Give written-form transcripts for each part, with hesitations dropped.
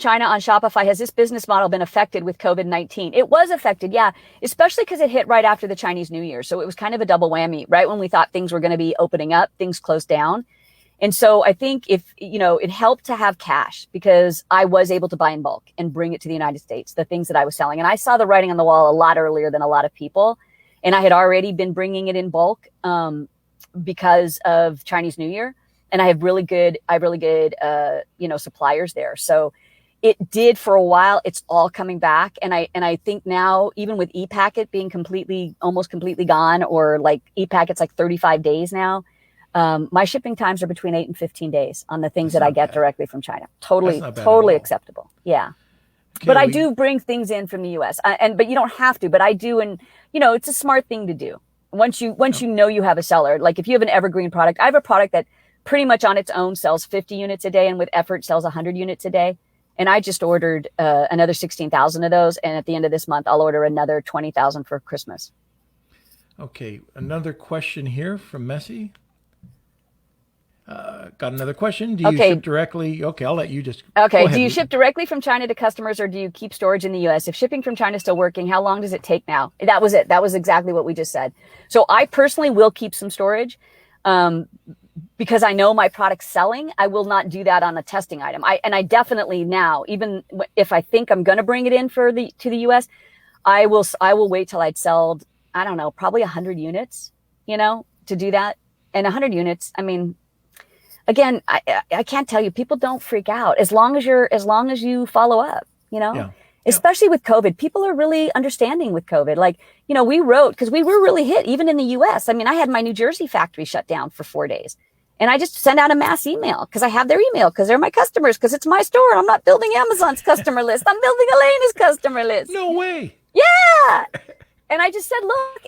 China on Shopify, has this business model been affected with COVID-19? It was affected, yeah, especially because it hit right after the Chinese New Year. So it was kind of a double whammy. Right when we thought things were going to be opening up, things closed down. And so I think it helped to have cash, because I was able to buy in bulk and bring it to the United States, the things that I was selling. And I saw the writing on the wall a lot earlier than a lot of people. And I had already been bringing it in bulk because of Chinese New Year. And I have really good, suppliers there. So it did for a while. It's all coming back. And I think now, even with ePacket being almost completely gone, or like ePacket's like 35 days now, my shipping times are between 8 and 15 days on the things that I get directly from China. Totally acceptable. Yeah. Okay, but I do bring things in from the US, but you don't have to, but I do. And, it's a smart thing to do. Once you know you have a seller, like if you have an evergreen product, I have a product that pretty much on its own sells 50 units a day, and with effort sells 100 units a day. And I just ordered another 16,000 of those. And at the end of this month, I'll order another 20,000 for Christmas. Okay. Another question here from Messi. Got another question. Do you ship directly? Okay, I'll let you just. Okay. Do you ship directly from China to customers, or do you keep storage in the US? If shipping from China is still working, how long does it take now? That was it. That was exactly what we just said. So I personally will keep some storage. Because I know my product's selling, I will not do that on a testing item. I definitely now, even if I think I'm going to bring it in to the US, I will wait till I'd sold, I don't know, probably 100 units, to do that. And 100 units, I mean, again, I can't tell you, people don't freak out as long as you follow up, Yeah. Especially with COVID. People are really understanding with COVID. Like, we wrote, because we were really hit even in the US. I mean, I had my New Jersey factory shut down for 4 days. And I just sent out a mass email because I have their email, because they're my customers, because it's my store. I'm not building Amazon's customer list. I'm building Elena's customer list. No way. Yeah. And I just said, look,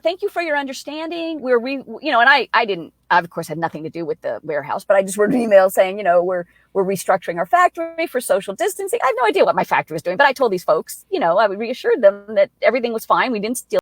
thank you for your understanding. And I of course had nothing to do with the warehouse, but I just wrote an email saying, we're restructuring our factory for social distancing. I have no idea what my factory was doing, but I told these folks, I reassured them that everything was fine. We didn't steal